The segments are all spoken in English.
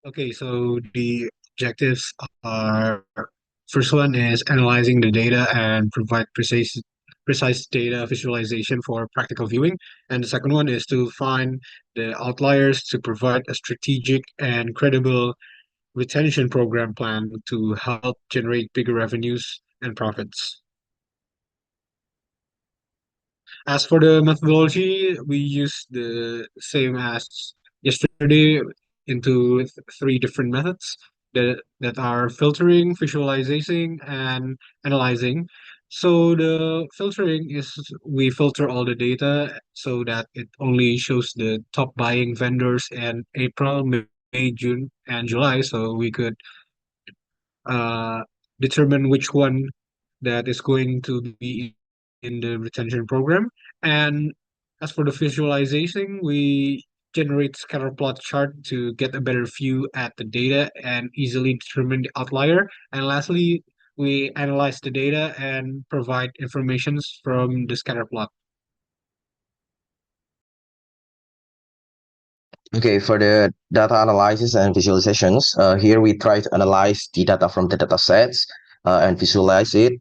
Okay, so the objectives are first one is analyzing the data and provide precise data visualization for practical viewing. And the second one is to find the outliers to provide a strategic and credible retention program plan to help generate bigger revenues and profits. As for the methodology, we use the same as yesterday into three different methods that are filtering, visualizing, and analyzing. So the filtering is we filter all the data so that it only shows the top buying vendors in April, May, June, and July. So we could uh, determine which one that is going to be in the retention program. And as for the visualization, we generate scatter plot chart to get a better view at the data and easily determine the outlier. And lastly, we analyze the data and provide informations from the scatter plot. Okay, for the data analysis and visualizations, here we try to analyze the data from the data sets and visualize it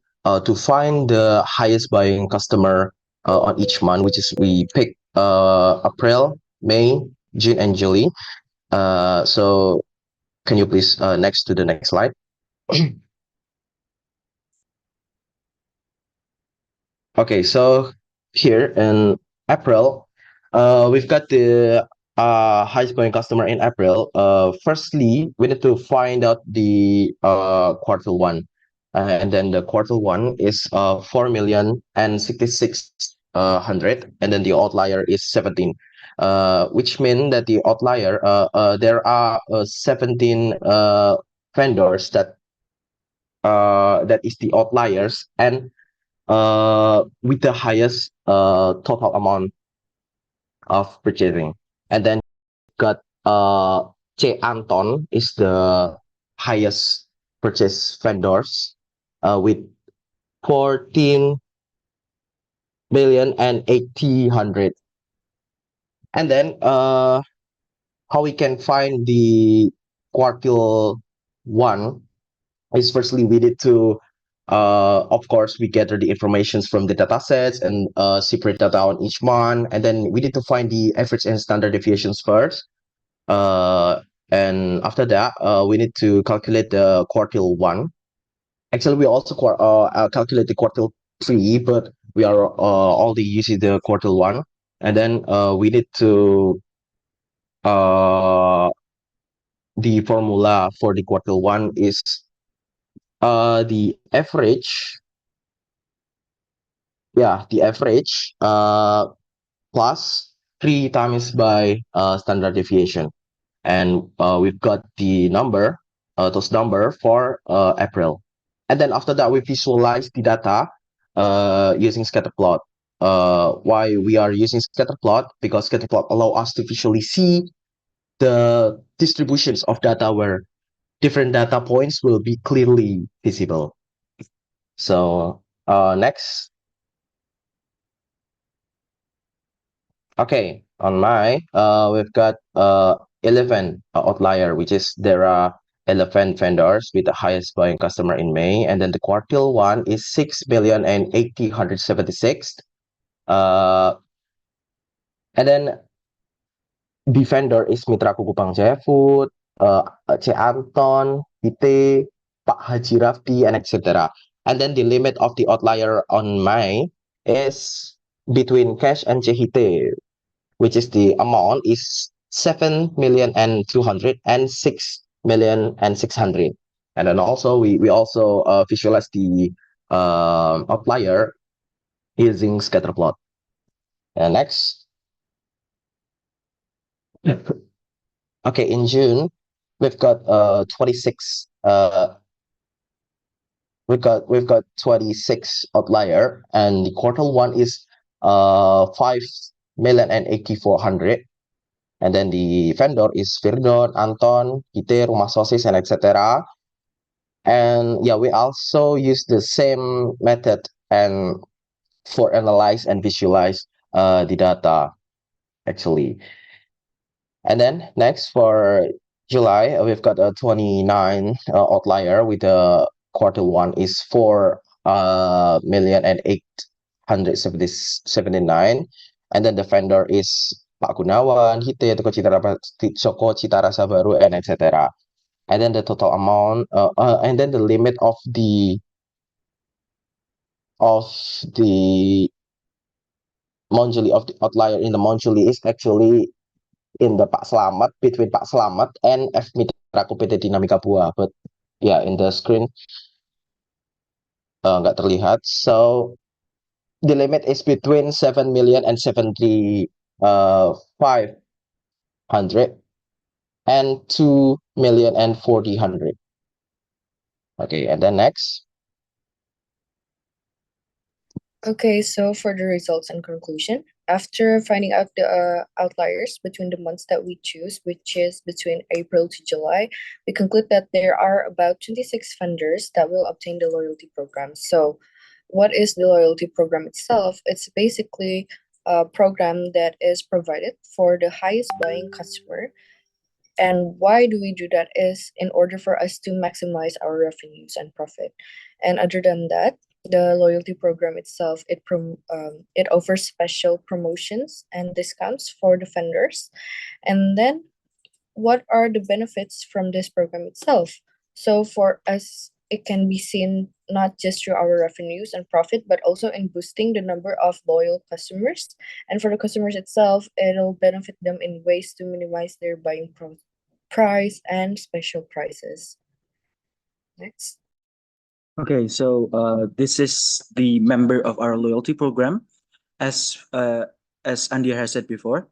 to find the highest buying customer on each month, which is we pick April, May, June, and July. So can you please next to the next slide? Okay, so here in April, we've got the highest paying customer in April. Firstly, we need to find out the quarter one, and then the quarter one is 4,066,000, and then the outlier is 17, which means that the outlier there are 17 vendors that is the outliers and with the highest total amount of purchasing. And then got Che Anton is the highest purchase vendors with 14,080,000. And then how we can find the quartile one is firstly we need to of course we gather the informations from the data sets and separate data on each one, and then we need to find the average and standard deviations first, uh, and after that we need to calculate the quartile one. Actually we also calculate the quartile three, but we are only using the quartile one, and then we need to uh, the formula for the quartile one is the average, yeah, the average plus 3 times by standard deviation. And we've got the number, those number for April. And then after that, we visualize the data using scatterplot. Why we are using scatterplot? Because scatterplot allow us to visually see the distributions of data where different data points will be clearly visible. So next. Okay, on my we've got 11 outlier, which is there are 11 vendors with the highest buying customer in May, and then the quartile one is 6,080,176. Uh, and then the vendor is Mitra Kuku Bang Jaya Food, C. Anton, IT, Pak Haji Rafdi, and etc. And then the limit of the outlier on May is between cash and CHT, which is the amount is 7,200,000 and 6,600,000. And then also we also visualize the outlier using scatterplot. And next, okay, in June we've got 26 we've got 26 outlier, and the quartile one is 5,084,000. And then the vendor is Virdon, Anton, Kite, Rumah Sosis, and etc. And yeah, we also use the same method and for analyze and visualize the data actually. And then next for July, we've got a 29 outlier with the quarter one is 4,000,008,79, and then the vendor is Pak Gunawan, Hite, Toko Citarasa Baru, and etc. And then the total amount, and then the limit of the Monjuli of the outlier in the Monjuli is actually in the Pak Slamet, between Pak Slamet and F Mitra PT Dinamika Buah, but yeah, in the screen nggak terlihat. So the limit is between 7,000,000 and 7500 and 2,000,000 and 40,000. Okay, and then next. Okay, so for the results and conclusion, after finding out the outliers between the months that we choose, which is between April to July, we conclude that there are about 26 vendors that will obtain the loyalty program. So, what is the loyalty program itself? It's basically a program that is provided for the highest buying customer. And why do we do that is in order for us to maximize our revenues and profit. And other than that, the loyalty program itself, it offers special promotions and discounts for the vendors. And then what are the benefits from this program itself? So for us, it can be seen not just through our revenues and profit, but also in boosting the number of loyal customers. And for the customers itself, it'll benefit them in ways to minimize their price and special prices. Next. Okay, so this is the member of our loyalty program. As Andy has said before,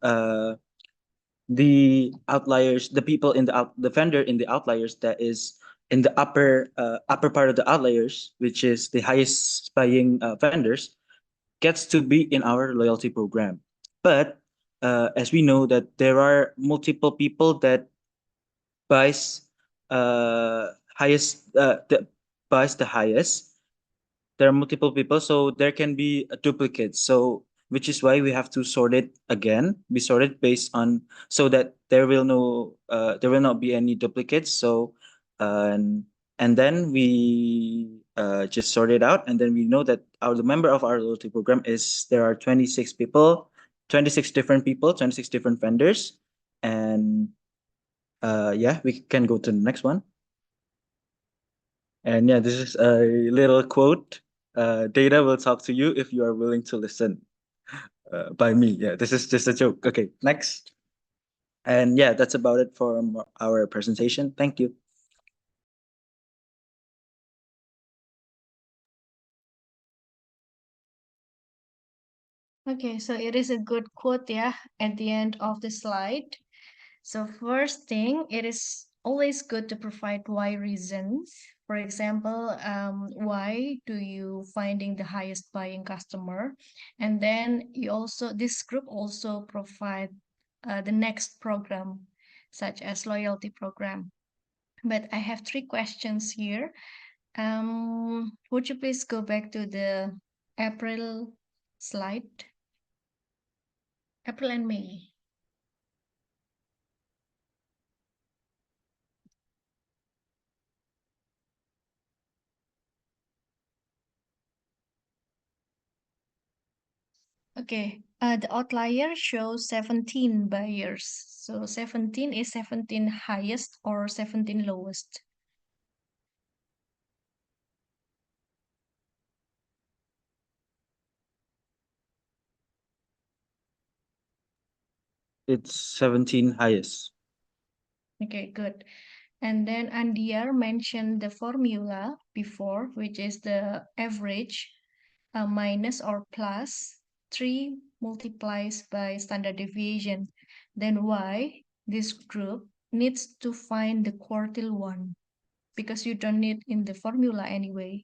the outliers, the people in the vendor in the outliers that is in the upper part of the outliers, which is the highest buying vendors, gets to be in our loyalty program. But as we know that there are multiple people that buys buys the highest. There are multiple people, so there can be a duplicate. So which is why we have to sort it again. We sort it based on so that there will not be any duplicates. So and then we just sort it out, and then we know that the member of our loyalty program is there are 26 people, 26 different people, 26 different vendors, and yeah, we can go to the next one. And yeah, this is a little quote. Data will talk to you if you are willing to listen. By me. Yeah, this is just a joke. Okay, next. And yeah, that's about it for our presentation. Thank you. Okay, so it is a good quote, yeah, at the end of the slide. So first thing, it is always good to provide why reasons. For example, why do you finding the highest buying customer? And then this group also provide the next program, such as loyalty program. But I have three questions here. Would you please go back to the April slide? April and May. Okay, the outlier shows 17 buyers. So 17 is 17 highest or 17 lowest? It's 17 highest. Okay, good. And then Andiar mentioned the formula before, which is the average minus or plus 3 multiplies by standard deviation. Then why this group needs to find the quartile one? Because you don't need in the formula anyway.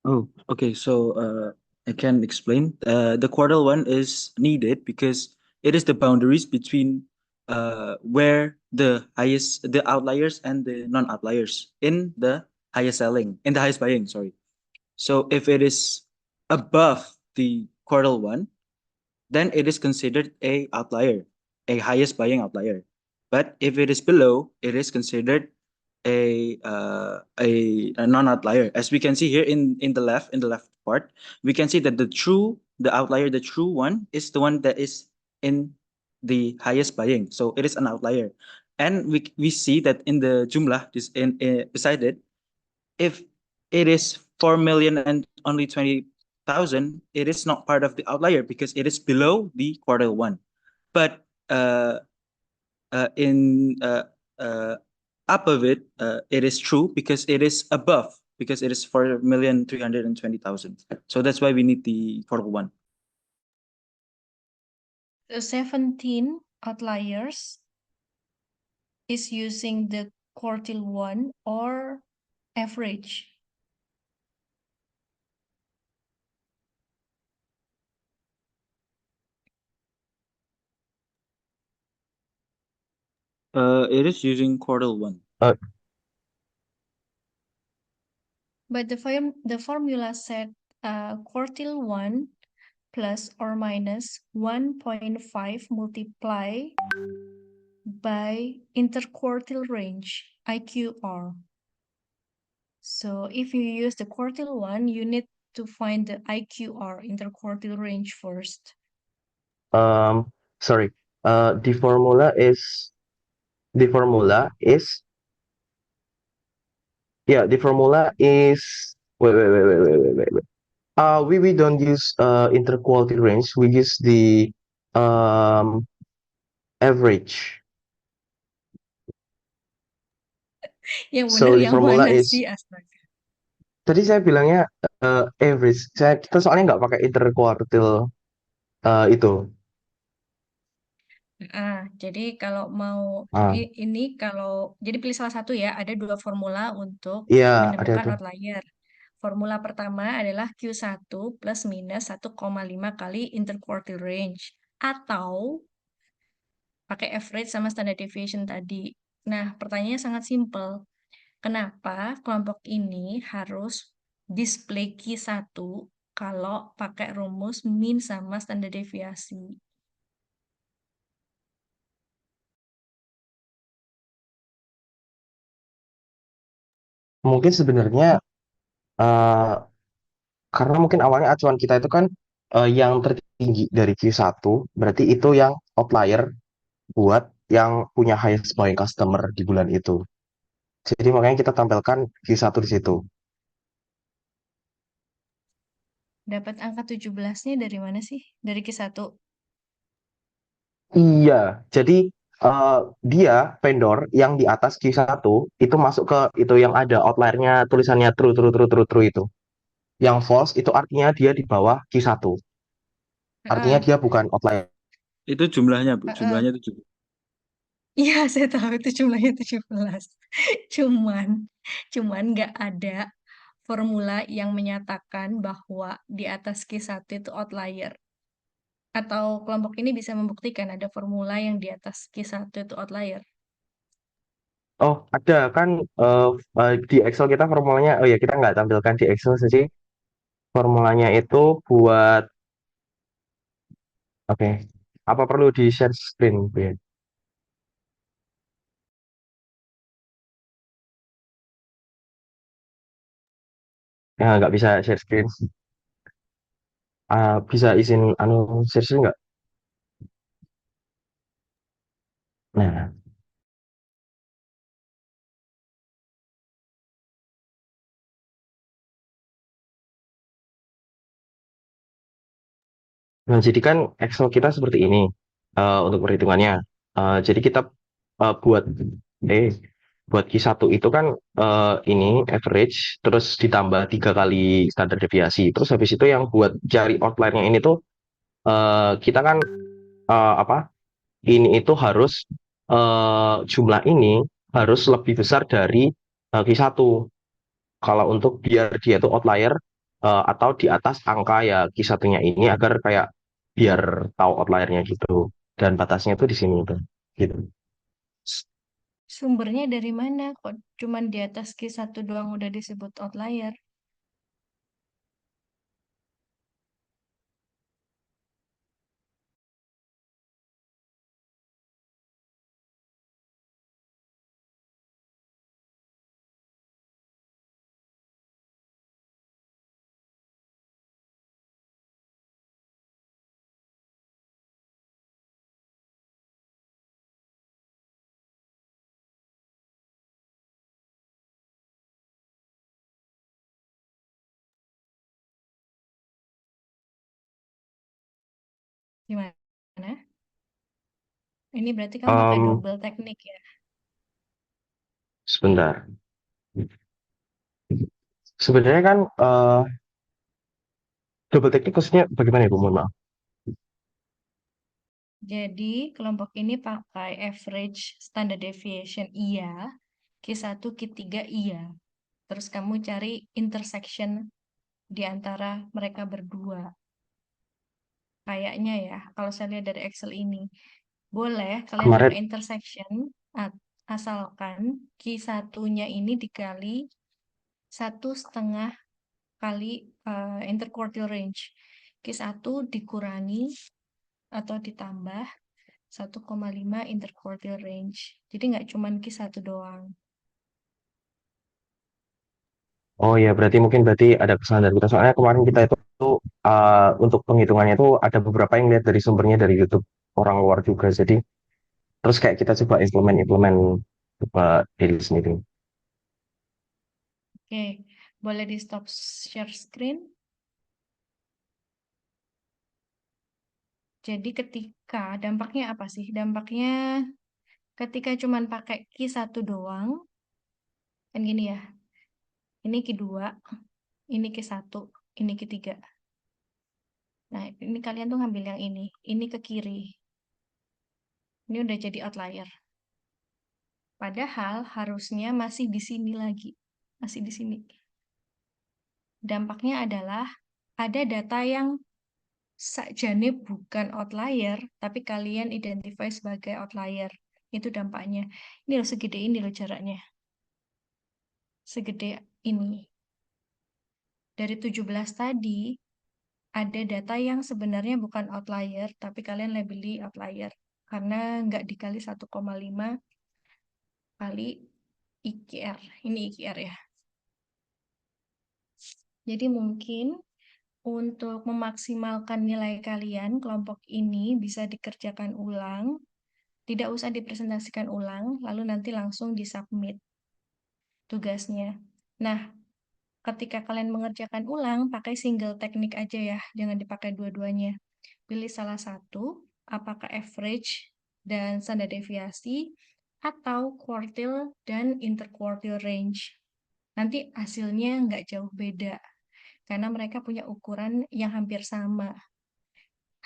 Oh, okay. So I can explain. The quartile one is needed because it is the boundaries between where the outliers and the non-outliers in the highest buying, sorry. So if it is above the quartile one, then it is considered a outlier, a highest buying outlier. But if it is below, it is considered a non-outlier. As we can see here in the left part, we can see that the true one is the one that is in the highest buying. So it is an outlier. And we see that in the jumlah in beside it, if it is 4 million and only 20,000, it is not part of the outlier because it is below the quartile one. But in up of it, it is true because it is above, because it is 4,320,000. So that's why we need the quartile one. So 17 outliers is using the quartile one or average. It is using quartile one. But the formula said quartile one plus or minus 1.5 multiply by interquartile range, IQR. So if you use the quartile one, you need to find the IQR, interquartile range first. Sorry. The formula is the formula is wait. We don't use interquartile range. We use the average. Yang So benar the yang formula mana is sih, astaga. tadi saya bilangnya average. Kita soalnya nggak pakai interquartile itu. Jadi kalau mau Ah, ini jadi pilih salah satu ya, ada dua formula untuk iya ada menemukan tuh. outlier. Formula pertama adalah Q1 plus minus 1,5 kali interquartile range. Atau pakai average sama standard deviation tadi. Nah, pertanyaannya sangat simpel. Kenapa kelompok ini harus display Q1 kalau pakai rumus mean sama standar deviasi? Mungkin sebenarnya karena mungkin awalnya acuan kita itu kan yang tertinggi dari Q1, berarti itu yang outlier buat yang punya highest buying customer di bulan itu. Jadi makanya kita tampilkan Q1 di situ. Dapat angka 17-nya dari mana sih? Dari Q1. Iya, jadi dia vendor yang di atas Q1 itu masuk ke itu yang ada outliernya tulisannya true true true true true itu. Yang false itu artinya dia di bawah Q1. Artinya Heeh. dia bukan outlier. Itu jumlahnya, Bu. Heeh. Jumlahnya 7. Iya, saya tahu itu jumlahnya 17. Cuman, cuman nggak ada formula yang menyatakan bahwa di atas Q1 itu outlier. Atau kelompok ini bisa membuktikan ada formula yang di atas Q1 itu outlier. Oh, ada kan di Excel kita formulanya. Oh ya, kita nggak tampilkan di Excel sih. Formulanya itu buat oke. Apa perlu di share screen, Bu ya? Ya, nggak bisa share screen. Bisa izin share screen nggak? Nah, nah, jadi kan Excel kita seperti ini untuk perhitungannya. Jadi kita buat eh buat Q1 itu kan ini average terus ditambah 3 kali standar deviasi. Terus habis itu yang buat cari outliernya ini tuh kita kan apa? Ini itu harus jumlah ini harus lebih besar dari Q1. Kalau untuk biar dia tuh outlier atau di atas angka ya Q1-nya ini agar kayak biar tahu outliernya gitu. Dan batasnya tuh di sini tuh. gitu. Sumbernya dari mana? Kok cuman di atas Q1 doang udah disebut outlier? Gimana? Ini berarti kamu pakai Em, double teknik ya? Sebentar. Sebenarnya kan double teknik maksudnya bagaimana ya, Bu? Mohon maaf. Jadi kelompok ini pakai average standard deviation iya, Q1, Q3 iya. Terus kamu cari intersection di antara mereka berdua. Kayaknya ya, kalau saya lihat dari Excel ini. Boleh kalian Kemarin pakai intersection, asalkan Q1-nya ini dikali 1,5 kali interquartile range. Q1 dikurangi atau ditambah 1,5 interquartile range. Jadi nggak cuma Q1 doang. Oh ya, berarti ada kesalahan dari kita. Soalnya kemarin kita itu untuk penghitungannya itu ada beberapa yang lihat dari sumbernya dari YouTube orang luar juga. Jadi terus kayak kita coba implement diri sendiri. Oke, boleh di stop share screen. Jadi ketika dampaknya apa sih? Dampaknya ketika cuman pakai Q1 doang, kan gini ya. Ini Q2, ini Q1, ini Q3. Nah, ini kalian tuh ngambil yang ini ke kiri. Ini udah jadi outlier. Padahal harusnya masih di sini lagi. Masih di sini. Dampaknya adalah ada data yang sakjane bukan outlier, tapi kalian identify sebagai outlier. Itu dampaknya. Ini loh segede ini loh jaraknya. Segede ini. Dari 17 tadi, ada data yang sebenarnya bukan outlier, tapi kalian labeli outlier. Karena nggak dikali 1,5 kali IQR. Ini IQR ya. Jadi mungkin untuk memaksimalkan nilai kalian, kelompok ini bisa dikerjakan ulang, tidak usah dipresentasikan ulang, lalu nanti langsung disubmit tugasnya. Nah, ketika kalian mengerjakan ulang, pakai single teknik aja ya, jangan dipakai dua-duanya. Pilih salah satu, apakah average dan standar deviasi, atau quartile dan interquartile range. Nanti hasilnya nggak jauh beda, karena mereka punya ukuran yang hampir sama.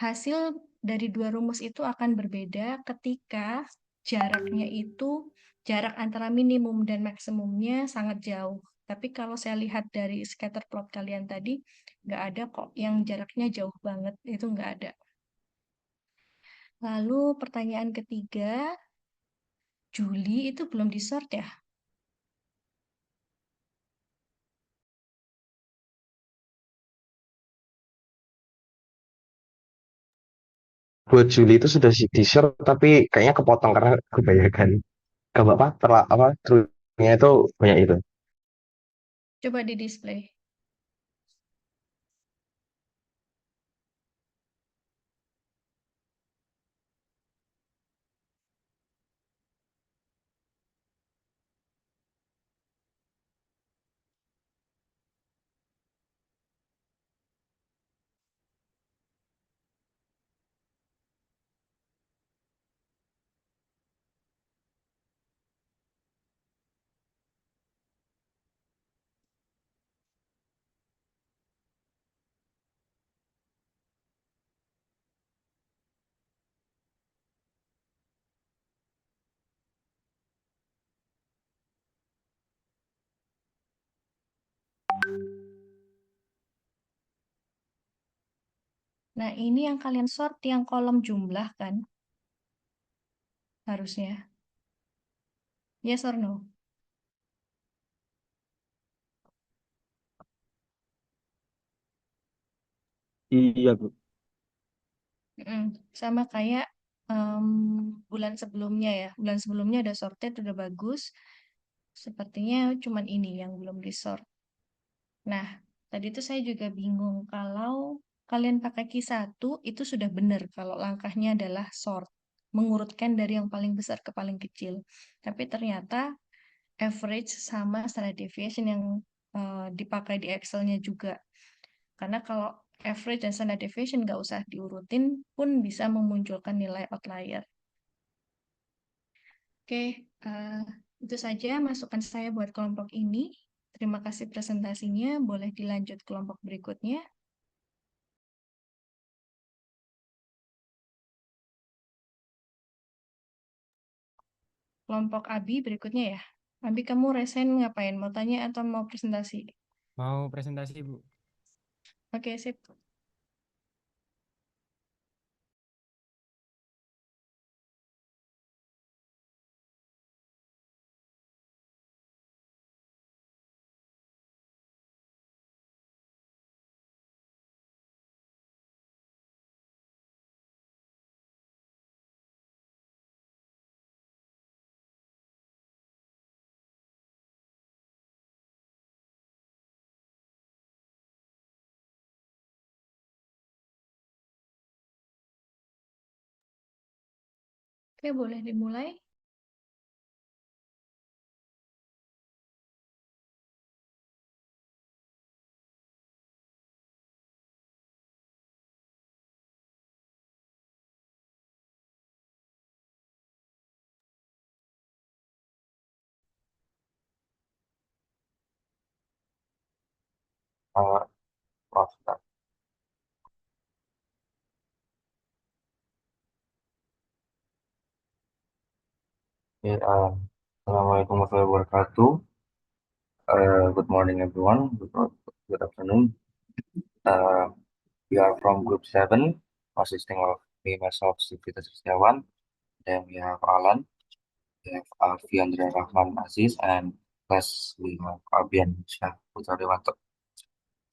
Hasil dari dua rumus itu akan berbeda ketika jaraknya itu, jarak antara minimum dan maksimumnya sangat jauh. Tapi kalau saya lihat dari scatter plot kalian tadi, nggak ada kok yang jaraknya jauh banget, itu nggak ada. Lalu pertanyaan ketiga, Juli itu belum di-sort ya? Buat Juli itu sudah di share tapi kayaknya kepotong karena kebanyakan gak apa apa true-nya itu banyak itu. Coba di display. Nah, ini yang kalian sort yang kolom jumlah kan? harusnya. Yes or no? Iya, Bu. Sama kayak bulan sebelumnya ya. Bulan sebelumnya udah sorted, udah bagus. Sepertinya cuman ini yang belum disort. Nah, tadi tuh saya juga bingung kalau kalian pakai Q1 itu sudah benar kalau langkahnya adalah sort, mengurutkan dari yang paling besar ke paling kecil. Tapi ternyata average sama standard deviation yang dipakai di Excel-nya juga. Karena kalau average dan standard deviation nggak usah diurutin pun bisa memunculkan nilai outlier. Oke, eh, itu saja masukan saya buat kelompok ini. Terima kasih presentasinya. Boleh dilanjut kelompok berikutnya. Kelompok Abi berikutnya ya. Abi, kamu resign ngapain? Mau tanya atau mau presentasi? Mau presentasi, Bu. Oke, sip. Oke, boleh dimulai. Uh, maaf, Kak. Ya, Assalamualaikum warahmatullahi wabarakatuh. Good morning, everyone. Good afternoon. We are from Group 7, consisting of me, myself, Sivita Setiawan. Then we have Alan, we have Fiandra Rahman Aziz, and plus we have Abian Shah Putra Dewanto.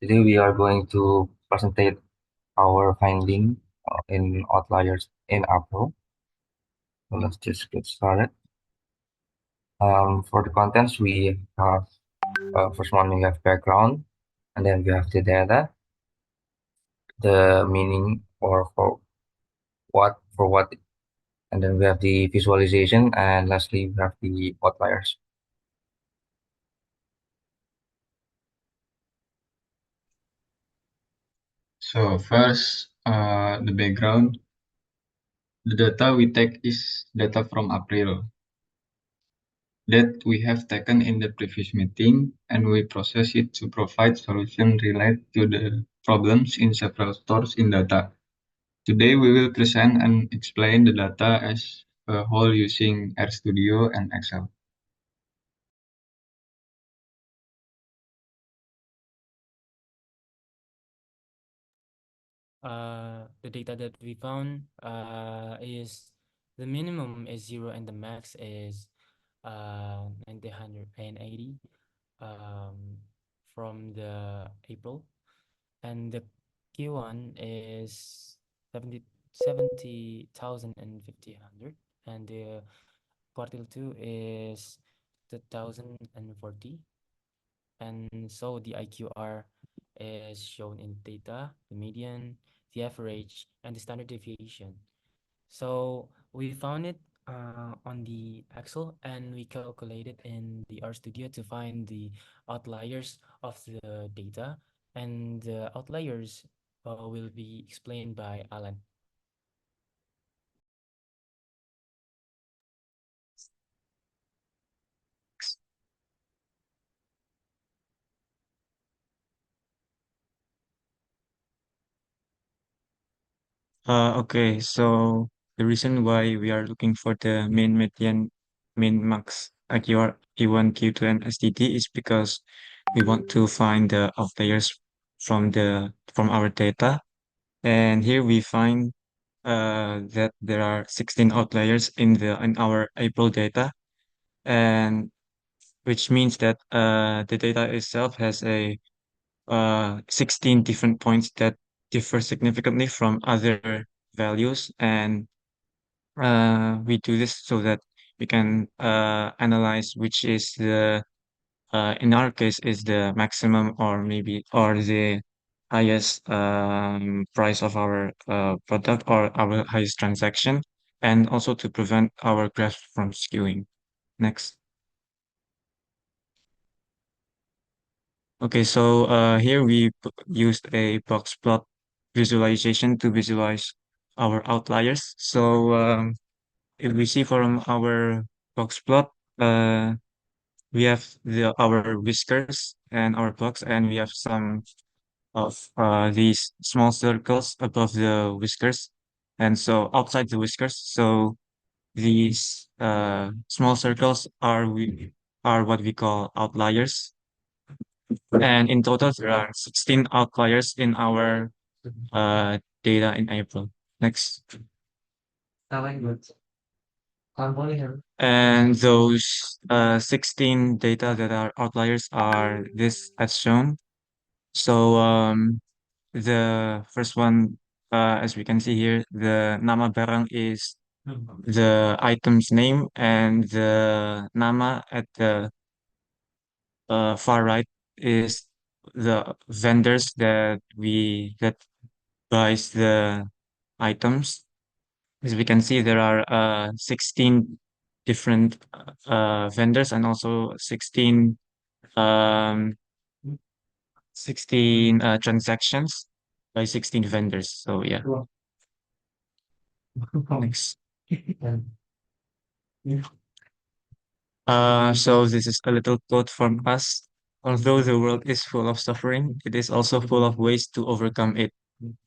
Today we are going to present our finding in outliers in April. So let's just get started. For the contents, we have first one we have background, and then we have the data, the meaning or for what, and then we have the visualization, and lastly we have the outliers. So first, the background. The data we take is data from April that we have taken in the previous meeting, and we process it to provide solution related to the problems in several stores in data. Today we will present and explain the data as a whole using RStudio and Excel. The data that we found is the minimum is 0 and the max is 980 from the April, and the Q1 is 70,000 and 1,500, and the quartile 2 is 2,040. And so the IQR is shown in data, the median, the average, and the standard deviation. So we found it on the Excel, and we calculated in the RStudio to find the outliers of the data, and the outliers will be explained by Alan. Okay, so the reason why we are looking for the min, median, min, max, AQR, Q1, Q2, and STT is because we want to find the outliers from our data. And here we find that there are 16 outliers in our April data, and which means that the data itself has 16 different points that differ significantly from other values, and we do this so that we can analyze which is in our case is the maximum or the highest price of our product or our highest transaction, and also to prevent our graph from skewing. Next. Okay, so here we used a box plot visualization to visualize our outliers. So if we see from our box plot, we have our whiskers and our blocks, and we have some of these small circles above the whiskers, and so outside the whiskers. So these small circles are what we call outliers, and in total there are 16 outliers in our data in April. Next. And those 16 data that are outliers are this as shown. So the first one, as we can see here, the nama barang is the item's name, and the nama at the far right is the vendors that buys the items. As we can see, there are 16 different vendors, and also um, 16 transactions by 16 vendors. So yeah. Next. So this is a little quote from us. Although the world is full of suffering, it is also full of ways to overcome it,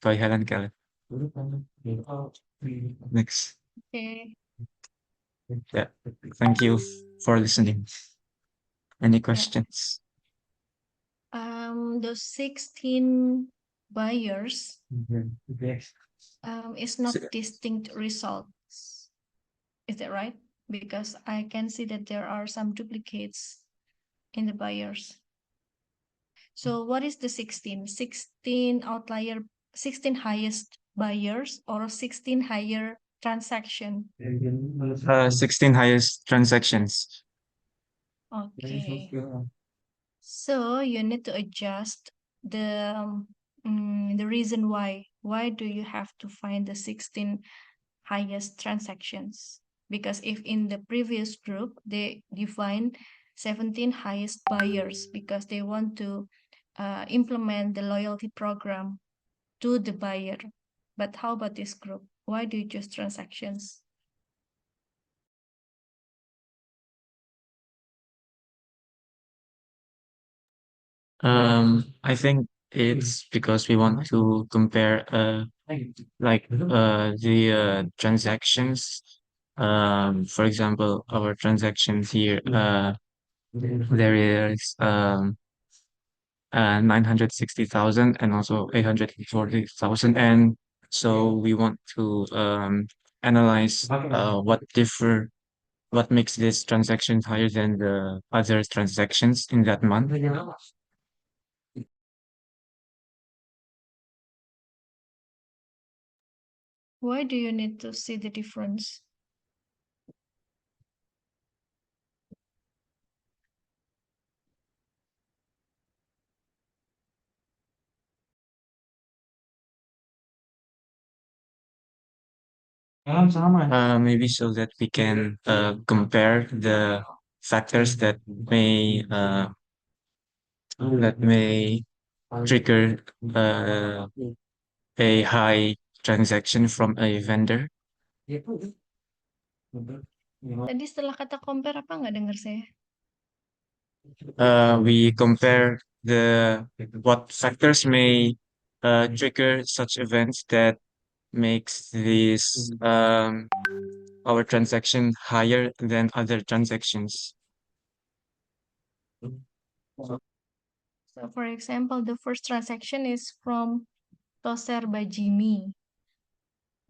by Helen Keller. Next. Okay. Yeah. Thank you for listening. Any Yeah. questions? Those 16 buyers is not So- distinct results. Is that right? Because I can see that there are some duplicates in the buyers. So what is the 16? 16 outlier, 16 highest buyers or 16 higher transaction? 16 highest transactions. Okay. So you need to adjust the reason why. Why do you have to find the 16 highest transactions? Because if in the previous group they define 17 highest buyers because they want to implement the loyalty program to the buyer. But how about this group? Why do you choose transactions? I think it's because we want to compare the transactions. For example, our transactions here, there is 960,000 and also 840,000, and so we want to analyze what makes this transaction higher than the other transactions in that month. Why do you need to see the difference? Maybe so that we can compare the factors that may trigger a high transaction from a vendor. Tadi setelah kata compare apa nggak dengar saya? We compare what factors may trigger such events that makes this our transaction higher than other transactions. So for example, the first transaction is from Toser by Jimmy.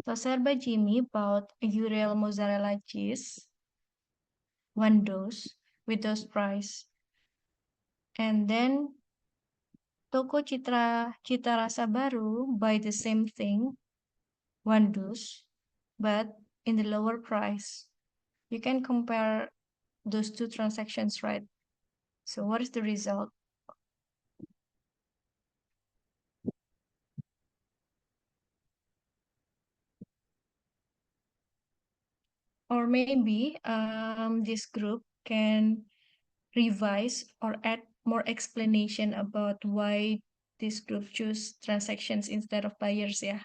So Serba Jimmy bought a Urel mozzarella cheese, 1 dose, with those price. And then Toko Cita Rasa Baru buy the same thing, 1 dose, but in the lower price. You can compare those two transactions, right? So what is the result? Or maybe this group can revise or add more explanation about why this group choose transactions instead of buyers, yeah.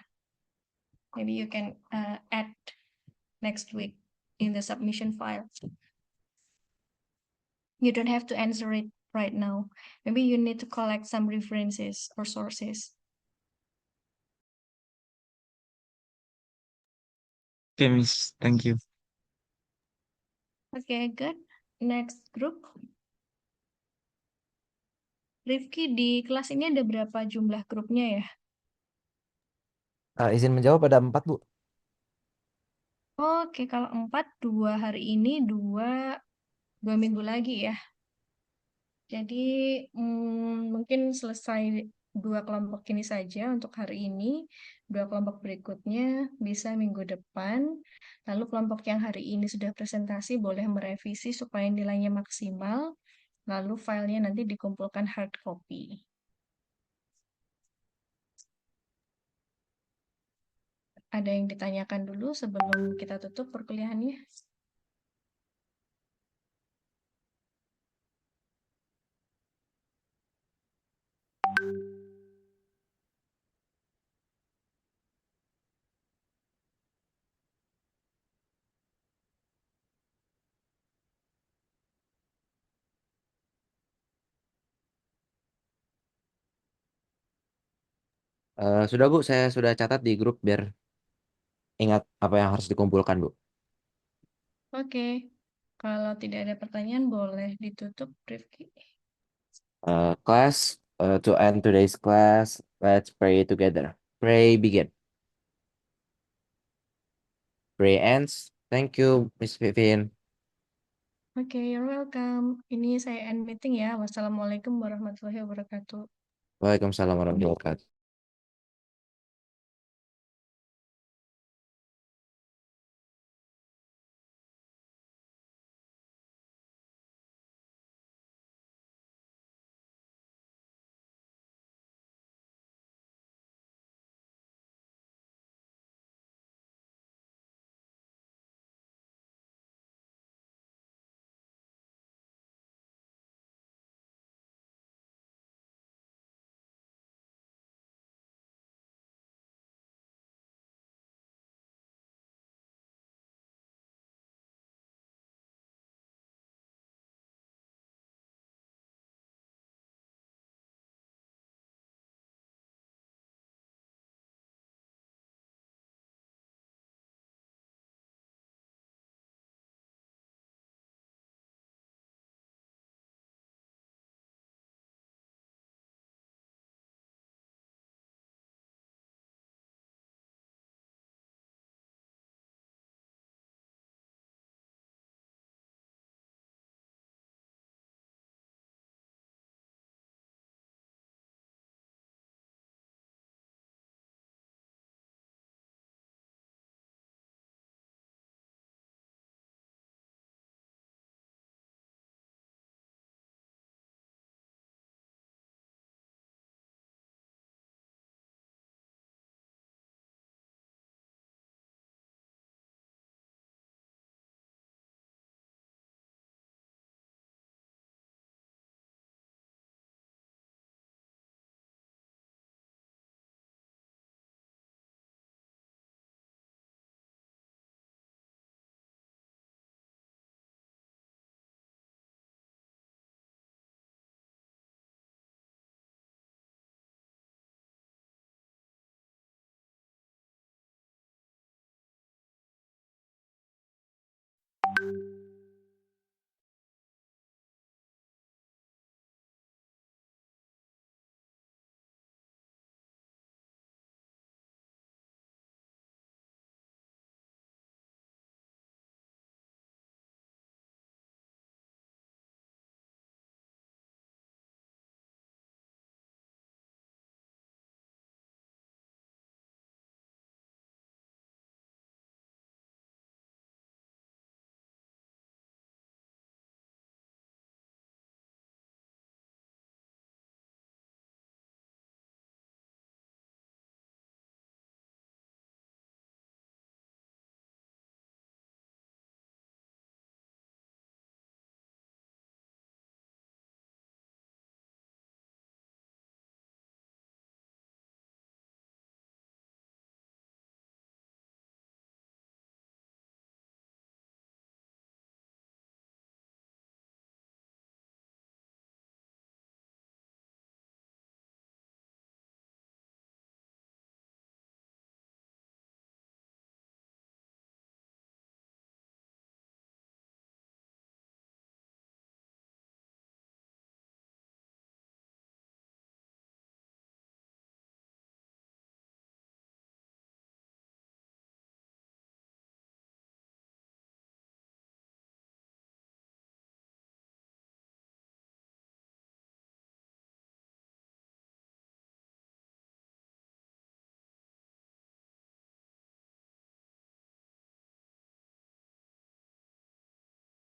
Maybe you can add next week in the submission file. You don't have to answer it right now. Maybe you need to collect some references or sources. Okay, Miss. Thank you. Okay, good. Next group. Rifki, di kelas ini ada berapa jumlah grupnya ya? Izin menjawab, ada 4, Bu. Oke, kalau 4, 2 hari ini, 2 minggu lagi ya. Jadi mungkin selesai 2 kelompok ini saja untuk hari ini. 2 kelompok berikutnya bisa minggu depan. Lalu kelompok yang hari ini sudah presentasi boleh merevisi supaya nilainya maksimal. Lalu filenya nanti dikumpulkan hard copy. Ada yang ditanyakan dulu sebelum kita tutup perkuliahannya? Sudah, Bu, saya sudah catat di grup biar ingat apa yang harus dikumpulkan, Bu. Oke, kalau tidak ada pertanyaan boleh ditutup, Rifki. Class, to end today's class, let's pray together. Pray begin. Pray ends. Thank you, Miss Vivin. Oke, you're welcome. Ini saya end meeting ya. Wassalamualaikum warahmatullahi wabarakatuh. Waalaikumsalam warahmatullahi wabarakatuh.